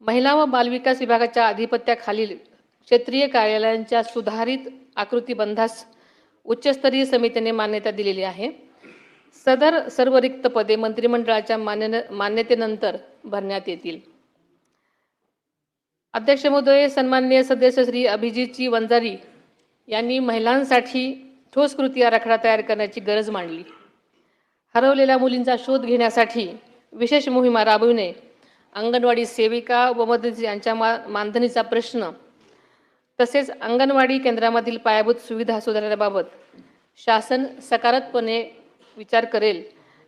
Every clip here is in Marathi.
महिला व बालविकास विभागाच्या अधिपत्याखालील क्षेत्रीय कार्यालयांच्या सुधारित आकृतीबंधास उच्चस्तरीय समितीने मान्यता दिलेली आहे. सदर सर्व रिक्त पदे मंत्रिमंडळाच्या मान्यतेनंतर भरण्यात येतील. अध्यक्ष महोदय, सन्माननीय सदस्य श्री अभिजितजी वंजारी यांनी महिलांसाठी ठोस कृती आराखडा तयार करण्याची गरज मांडली. हरवलेल्या मुलींचा शोध घेण्यासाठी विशेष मोहिमा राबविणे, अंगणवाडी सेविका व मदतनीस यांच्या मानधनीचा प्रश्न, तसेच अंगणवाडी केंद्रामधील पायाभूत सुविधा सुधारण्याबाबत शासन सकारात्मकपणे विचार करेल.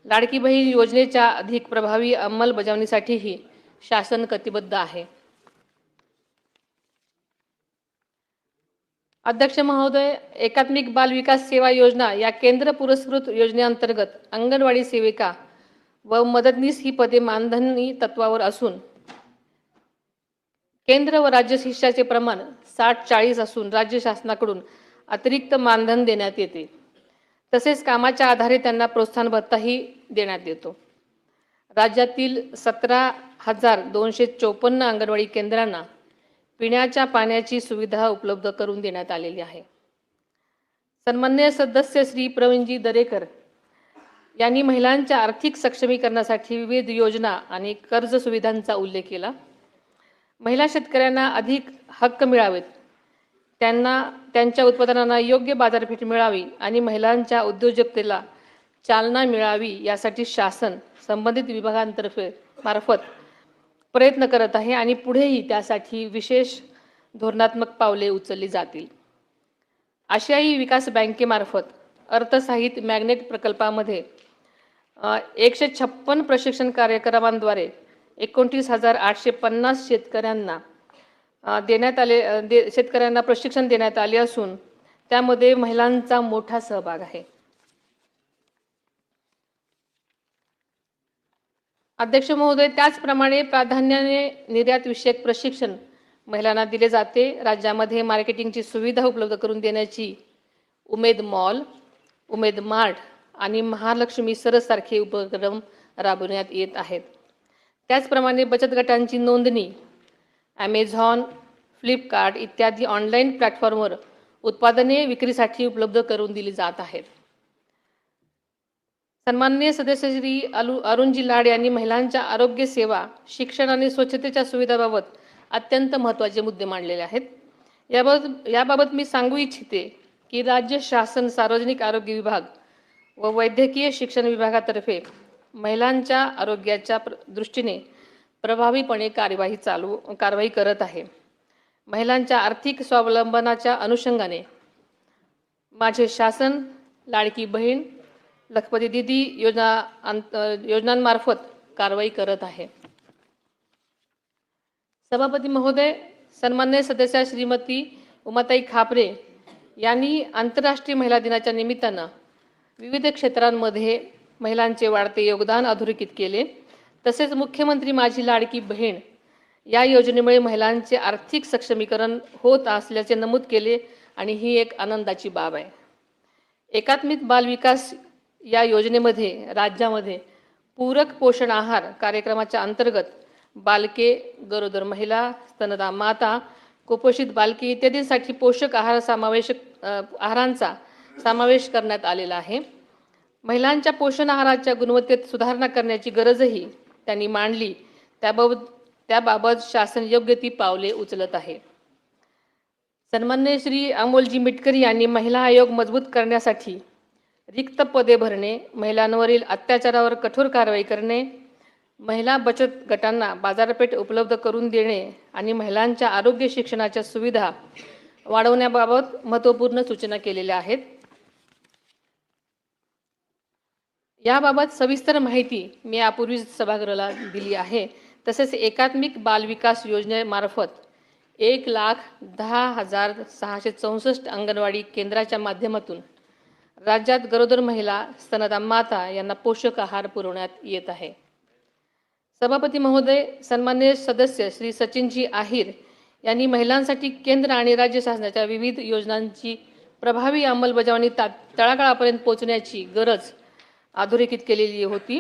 लाडकी बहीण योजनेच्या अधिक प्रभावी अंमलबजावणीसाठीही शासन कटिबद्ध आहे. अध्यक्ष महोदय, एकात्मिक बाल विकास सेवा योजना या केंद्र पुरस्कृत योजनेअंतर्गत अंगणवाडी सेविका व मदतनीस ही पदे मानधनी तत्वावर असून केंद्र व राज्य शिष्याचे प्रमाण 60-40 असून राज्य शासनाकडून अतिरिक्त मानधन देण्यात येते. तसेच कामाच्या आधारे त्यांना प्रोत्साहन भत्ताही देण्यात येतो. राज्यातील 17,254 अंगणवाडी केंद्रांना पिण्याच्या पाण्याची सुविधा उपलब्ध करून देण्यात आलेली आहे. सन्माननीय सदस्य श्री प्रवीणजी दरेकर यांनी महिलांच्या आर्थिक सक्षमीकरणासाठी विविध योजना आणि कर्ज सुविधांचा उल्लेख केला. महिला शेतकऱ्यांना अधिक हक्क मिळावेत, त्यांना त्यांच्या उत्पादनांना योग्य बाजारपेठ मिळावी आणि महिलांच्या उद्योजकतेला चालना मिळावी यासाठी शासन संबंधित विभागांतर्फे मार्फत प्रयत्न करत आहे आणि पुढेही त्यासाठी विशेष धोरणात्मक पावले उचलली जातील. आशियाई विकास बँकेमार्फत अर्थसहाय्यित मॅग्नेट प्रकल्पामध्ये 156 प्रशिक्षण कार्यक्रमांद्वारे 29,850 शेतकऱ्यांना प्रशिक्षण देण्यात आले असून त्यामध्ये महिलांचा मोठा सहभाग आहे. अध्यक्ष महोदय, त्याचप्रमाणे प्राधान्याने निर्यात विषयक प्रशिक्षण महिलांना दिले जाते. राज्यामध्ये मार्केटिंगची सुविधा उपलब्ध करून देण्याची उमेद मॉल, उमेद मार्ट आणि महालक्ष्मी सरस सारखे उपक्रम राबवण्यात येत आहेत. त्याचप्रमाणे बचत गटांची नोंदणी ॲमेझॉन, फ्लिपकार्ट इत्यादी ऑनलाईन प्लॅटफॉर्मवर उत्पादने विक्रीसाठी उपलब्ध करून दिली जात आहेत. सन्माननीय सदस्य श्री अरुणजी लाड यांनी महिलांच्या आरोग्य सेवा, शिक्षण आणि स्वच्छतेच्या सुविधांबाबत अत्यंत महत्त्वाचे मुद्दे मांडलेले आहेत. याबाबत मी सांगू इच्छिते की राज्य शासन सार्वजनिक आरोग्य विभाग व वैद्यकीय शिक्षण विभागातर्फे महिलांच्या आरोग्याच्या दृष्टीने प्रभावीपणे कारवाई करत आहे. महिलांच्या आर्थिक स्वावलंबनाच्या अनुषंगाने माझे शासन लाडकी बहीण, लखपती दीदी योजनांमार्फत कारवाई करत आहे. सभापती महोदय, सन्माननीय सदस्य श्रीमती उमाताई खापरे यांनी आंतरराष्ट्रीय महिला दिनाच्या निमित्तानं विविध क्षेत्रांमध्ये महिलांचे वाढते योगदान अधोरेखित केले. तसेच मुख्यमंत्री माझी लाडकी बहीण या योजनेमुळे महिलांचे आर्थिक सक्षमीकरण होत असल्याचे नमूद केले आणि ही एक आनंदाची बाब आहे. एकात्मिक बाल विकास या योजनेमध्ये राज्यामध्ये पूरक पोषण आहार कार्यक्रमाच्या अंतर्गत बालके, गरोदर महिला, स्तनदा माता, कुपोषित बालके इत्यादींसाठी पोषक आहारांचा समावेश करण्यात आलेला आहे. महिलांच्या पोषण आहाराच्या गुणवत्तेत सुधारणा करण्याची गरजही त्यांनी मांडली. त्याबाबत शासन योग्य ती पावले उचलत आहे. सन्माननीय श्री अमोलजी मिटकरी यांनी महिला आयोग मजबूत करण्यासाठी रिक्त पदे भरणे, महिलांवरील अत्याचारावर कठोर कारवाई करणे, महिला बचत गटांना बाजारपेठ उपलब्ध करून देणे आणि महिलांच्या आरोग्य शिक्षणाच्या सुविधा वाढवण्याबाबत महत्त्वपूर्ण सूचना केलेल्या आहेत. याबाबत सविस्तर माहिती मी यापूर्वीच सभागृहाला दिली आहे. तसेच एकात्मिक बाल विकास योजनेमार्फत 1,10,664 अंगणवाडी केंद्राच्या माध्यमातून राज्यात गरोदर महिला, स्तनदा माता यांना पोषक आहार पुरवण्यात येत आहे. सभापती महोदय, सन्माननीय सदस्य श्री सचिनजी आहिर यांनी महिलांसाठी केंद्र आणि राज्य शासनाच्या विविध योजनांची प्रभावी अंमलबजावणी तळागाळापर्यंत पोहोचण्याची गरज अधोरेखित केलेली होती.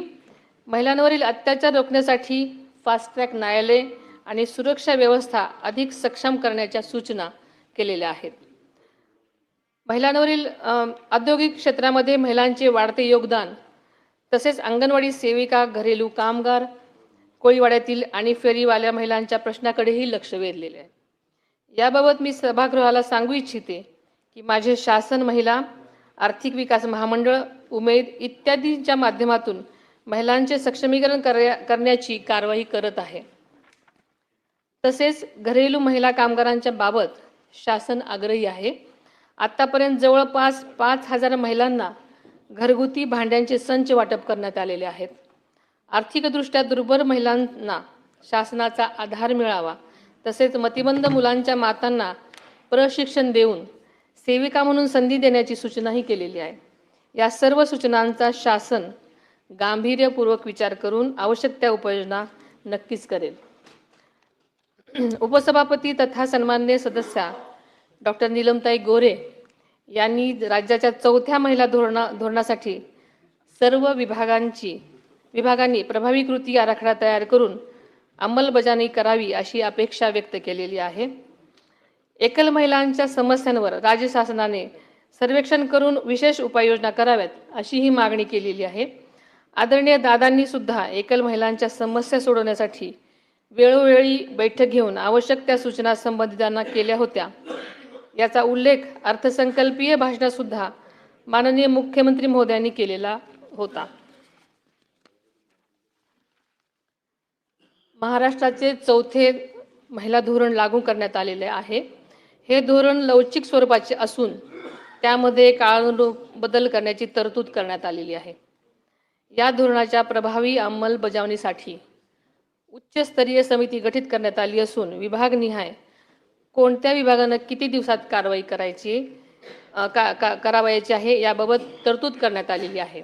महिलांवरील अत्याचार रोखण्यासाठी फास्ट ट्रॅक न्यायालय आणि सुरक्षा व्यवस्था अधिक सक्षम करण्याच्या सूचना केलेल्या आहेत. महिलांवरील औद्योगिक क्षेत्रामध्ये महिलांचे वाढते योगदान तसेच अंगणवाडी सेविका, घरेलू कामगार, कोळीवाड्यातील आणि फेरीवाल्या महिलांच्या प्रश्नाकडेही लक्ष वेधलेले आहे. याबाबत मी सभागृहाला सांगू इच्छिते की माझे शासन महिला आर्थिक विकास महामंडळ, उमेद इत्यादींच्या माध्यमातून महिलांचे सक्षमीकरण करण्याची कारवाई करत आहे. तसेच घरेलू महिला कामगारांच्या बाबत शासन आग्रही आहे. आतापर्यंत जवळपास 5,000 महिलांना घरगुती भांड्यांचे संच वाटप करण्यात आलेले आहेत. आर्थिकदृष्ट्या दुर्बल महिलांना शासनाचा आधार मिळावा, तसेच मतिमंद मुलांच्या मातांना प्रशिक्षण देऊन सेविका म्हणून संधी देण्याची सूचनाही केलेली आहे. या सर्व सूचनांचा शासन गांभीर्यपूर्वक विचार करून आवश्यक त्या उपाययोजना नक्कीच करेल. उपसभापती तथा सन्माननीय सदस्या डॉक्टर नीलमताई गोरे यांनी राज्याच्या 4थ्या महिला धोरणासाठी सर्व विभागांनी प्रभावी कृती आराखडा तयार करून अंमलबजावणी करावी अशी अपेक्षा व्यक्त केलेली आहे. एकल महिलांच्या समस्यांवर राज्य शासनाने सर्वेक्षण करून विशेष उपाययोजना कराव्यात अशी ही मागणी केलेली आहे. आदरणीय दादांनी सुद्धा एकल महिलांच्या समस्या सोडवण्यासाठी वेळोवेळी बैठक घेऊन आवश्यक त्या सूचना संबंधितांना केल्या होत्या. याचा उल्लेख अर्थसंकल्पीय भाषणात सुद्धा माननीय मुख्यमंत्री महोदयांनी केलेला होता. महाराष्ट्राचे 4थे महिला धोरण लागू करण्यात आलेले आहे. हे धोरण लवचिक स्वरूपाचे असून त्यामध्ये काळानुरूप बदल करण्याची तरतूद करण्यात आलेली आहे. या धोरणाच्या प्रभावी अंमलबजावणीसाठी उच्चस्तरीय समिती गठीत करण्यात आली असून विभागनिहाय कोणत्या विभागाने किती दिवसात कारवाई करावयाची आहे याबाबत तरतूद करण्यात आलेली आहे.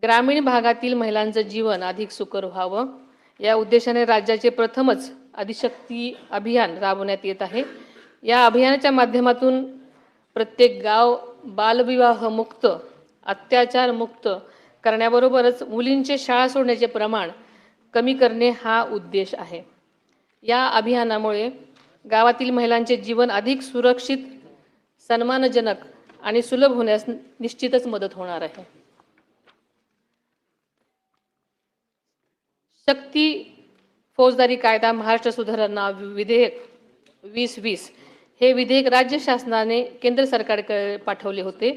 ग्रामीण भागातील महिलांचं जीवन अधिक सुकर व्हावं या उद्देशाने राज्याचे प्रथमच आदिशक्ती अभियान राबवण्यात येत आहे. या अभियानाच्या माध्यमातून प्रत्येक गाव बालविवाह मुक्त, अत्याचार मुक्त करण्याबरोबरच मुलींचे शाळा सोडण्याचे प्रमाण कमी करणे हा उद्देश आहे. या अभियानामुळे गावातील महिलांचे जीवन अधिक सुरक्षित, सन्मानजनक आणि सुलभ होण्यास निश्चितच मदत होणार आहे. शक्ती फौजदारी कायदा महाराष्ट्र सुधारणा विधेयक 2020 हे विधेयक राज्य शासनाने केंद्र सरकारकडे पाठवले होते.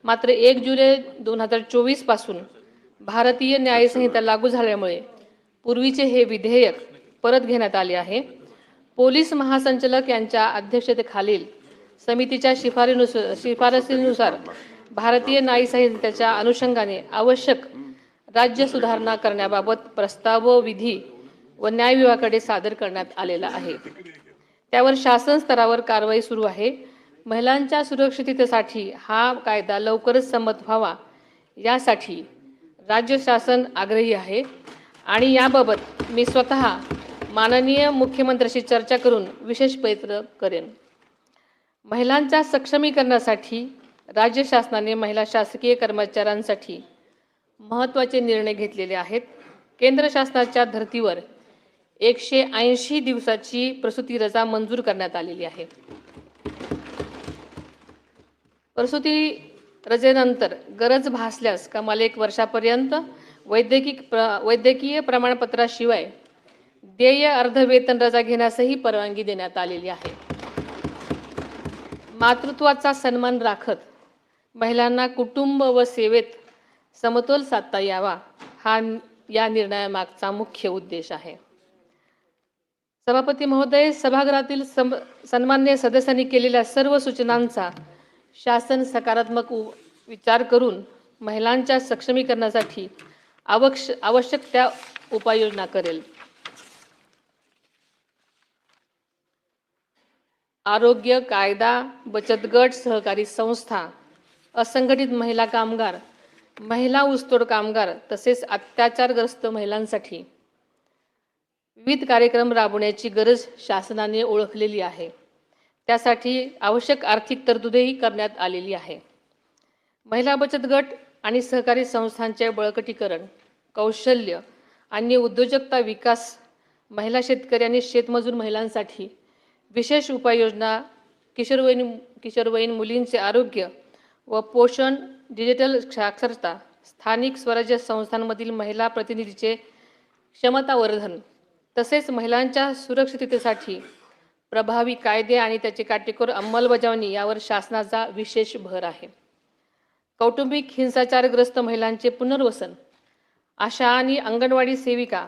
मात्र 1 जुलै 2024 पासून भारतीय न्यायसंहिता लागू झाल्यामुळे पूर्वीचे हे विधेयक परत घेण्यात आले आहे. पोलीस महासंचालक यांच्या अध्यक्षतेखालील समितीच्या शिफारसीनुसार भारतीय न्यायसंहितेच्या अनुषंगाने आवश्यक राज्य सुधारणा करण्याबाबत प्रस्ताव विधी व न्याय विभागाकडे सादर करण्यात आलेला आहे. त्यावर शासन स्तरावर कारवाई सुरू आहे. महिलांच्या सुरक्षिततेसाठी हा कायदा लवकरच संमत व्हावा यासाठी राज्य शासन आग्रही आहे आणि याबाबत मी स्वतः माननीय मुख्यमंत्र्यांशी चर्चा करून विशेष प्रयत्न करेन. महिलांच्या सक्षमीकरणासाठी राज्य शासनाने महिला शासकीय कर्मचाऱ्यांसाठी महत्त्वाचे निर्णय घेतलेले आहेत. केंद्र शासनाच्या धर्तीवर 180 दिवसाची प्रसूती रजा मंजूर करण्यात आलेली आहे. प्रसूती रजेनंतर गरज भासल्यास कमाल 1 वर्षापर्यंत वैद्यकीय प्रमाणपत्राशिवाय देय अर्धवेतन रजा घेण्यासही परवानगी देण्यात आलेली आहे. मातृत्वाचा सन्मान राखत महिलांना कुटुंब व सेवेत समतोल साधता यावा हा या निर्णयामागचा मुख्य उद्देश आहे. सभापती महोदय, सभागृहातील सन्माननीय सदस्यांनी केलेल्या सर्व सूचनांचा शासन सकारात्मक विचार करून महिलांच्या सक्षमीकरणासाठी आवश्यक त्या उपाययोजना करेल. आरोग्य, कायदा, बचत गट, सहकारी संस्था, असंघटित महिला कामगार, महिला ऊसतोड कामगार तसेच अत्याचारग्रस्त महिलांसाठी विविध कार्यक्रम राबवण्याची गरज शासनाने ओळखलेली आहे. त्यासाठी आवश्यक आर्थिक तरतूदही करण्यात आलेली आहे. महिला बचत गट आणि सहकारी संस्थांचे बळकटीकरण, कौशल्य आणि उद्योजकता विकास, महिला शेतकरी आणि शेतमजूर महिलांसाठी विशेष उपाययोजना, किशोरवयीन मुलींचे आरोग्य व पोषण, डिजिटल साक्षरता, स्थानिक स्वराज्य संस्थांमधील महिला प्रतिनिधीचे क्षमतावर्धन तसेच महिलांच्या सुरक्षिततेसाठी प्रभावी कायदे आणि त्याची काटेकोर अंमलबजावणी यावर शासनाचा विशेष भर आहे. कौटुंबिक हिंसाचारग्रस्त महिलांचे पुनर्वसन, आशा आणि अंगणवाडी सेविका,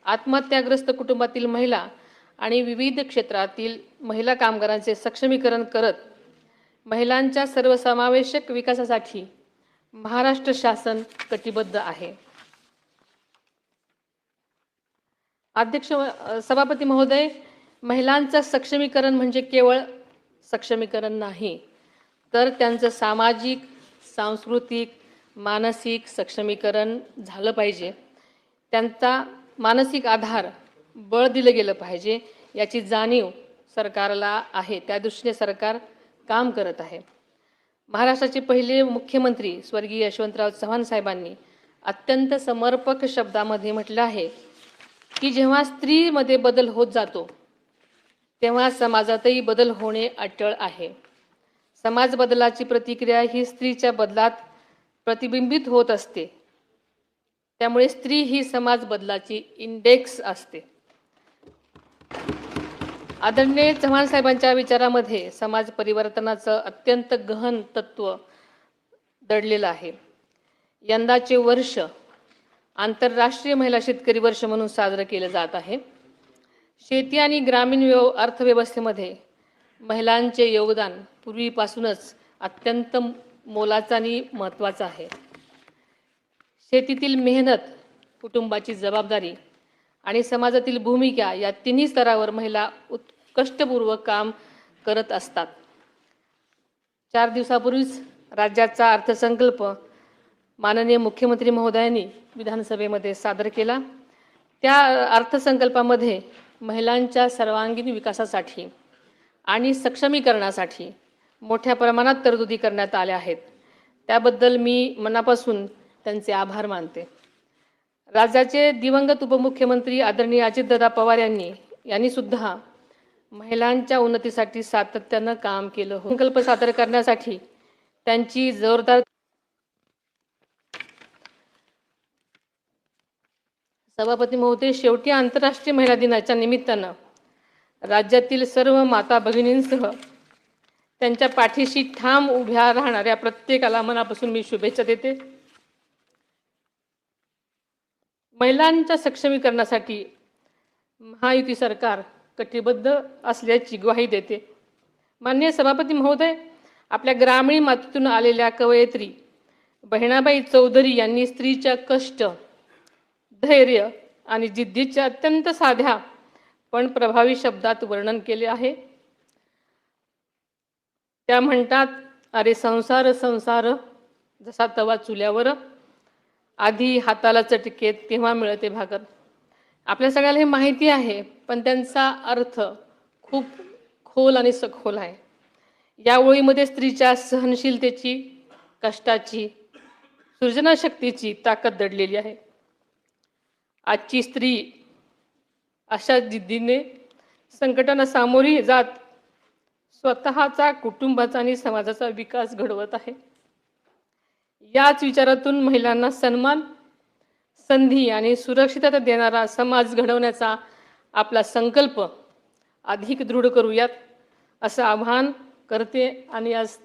आत्महत्याग्रस्त कुटुंबातील महिला आणि विविध क्षेत्रातील महिला कामगारांचे सक्षमीकरण करत महिलांच्या सर्वसमावेशक विकासासाठी महाराष्ट्र शासन कटिबद्ध आहे. सभापती महोदय, महिलांचं सक्षमीकरण म्हणजे केवळ सक्षमीकरण नाही, तर त्यांचं सामाजिक, सांस्कृतिक, मानसिक सक्षमीकरण झालं पाहिजे. त्यांचा मानसिक आधार, बळ दिलं गेलं पाहिजे याची जाणीव सरकारला आहे. त्या दृष्टीने सरकार काम करत आहे. महाराष्ट्राचे पहिले मुख्यमंत्री स्वर्गीय यशवंतराव चव्हाण साहेबांनी अत्यंत समर्पक शब्दामध्ये म्हटलं आहे की जेव्हा स्त्रीमध्ये बदल होत जातो तेव्हा समाजातही बदल होणे अटळ आहे. समाज बदलाची प्रतिक्रिया ही स्त्रीच्या बदलात प्रतिबिंबित होत असते. त्यामुळे स्त्री ही समाज बदलाची इंडेक्स असते. आदरणीय चव्हाण साहेबांच्या विचारामध्ये समाज परिवर्तनाचं अत्यंत गहन तत्व दडलेलं आहे. यंदाचे वर्ष आंतरराष्ट्रीय महिला शेतकरी वर्ष म्हणून साजरं केलं जात आहे. शेती आणि ग्रामीण अर्थव्यवस्थेमध्ये महिलांचे योगदान पूर्वीपासूनच अत्यंत मोलाचं आणि महत्त्वाचं आहे. शेतीतील मेहनत, कुटुंबाची जबाबदारी आणि समाजातील भूमिका या तिन्ही स्तरावर महिला कष्टपूर्वक काम करत असतात. 4 दिवसापूर्वीच राज्याचा अर्थसंकल्प माननीय मुख्यमंत्री महोदयांनी विधानसभेमध्ये सादर केला. त्या अर्थसंकल्पामध्ये महिलांच्या सर्वांगीण विकासासाठी आणि सक्षमीकरणासाठी मोठ्या प्रमाणात तरतुदी करण्यात आल्या आहेत. त्याबद्दल मी मनापासून त्यांचे आभार मानते. राज्याचे दिवंगत उपमुख्यमंत्री आदरणीय अजितदादा पवार यांनी सुद्धा महिलांच्या उन्नतीसाठी सातत्यानं काम केलं. संकल्प सादर करण्यासाठी त्यांची जोरदार सभापती महोदय, शेवटी आंतरराष्ट्रीय महिला दिनाच्या निमित्तानं राज्यातील सर्व माता भगिनींसह त्यांच्या पाठीशी ठाम उभ्या राहणाऱ्या प्रत्येकाला मनापासून मी शुभेच्छा देते. महिलांच्या सक्षमीकरणासाठी महायुती सरकार कटिबद्ध असल्याची ग्वाही देते. माननीय सभापती महोदय, आपल्या ग्रामीण मातीतून आलेल्या कवयित्री बहिणाबाई चौधरी यांनी स्त्रीच्या कष्ट, धैर्य आणि जिद्दीचे अत्यंत साध्या पण प्रभावी शब्दात वर्णन केले आहे. त्या म्हणतात, अरे संसार संसार जसा तवा चुल्यावर, आधी हाताला चटके तेव्हा मिळते भाकर. आपल्या सगळ्याला हे माहिती आहे, पण त्यांचा अर्थ खूप खोल आणि सखोल आहे. या ओळीमध्ये स्त्रीच्या सहनशीलतेची, कष्टाची, सृजनशक्तीची ताकद दडलेली आहे. आजची स्त्री अशा जिद्दीने संकटांना सामोरी जात स्वतःचा, कुटुंबाचा आणि समाजाचा विकास घडवत आहे. याच विचारातून महिलांना सन्मान, संधी आणि सुरक्षितता देणारा समाज घडवण्याचा आपला संकल्प अधिक दृढ करूयात असं आवाहन करते आणि आज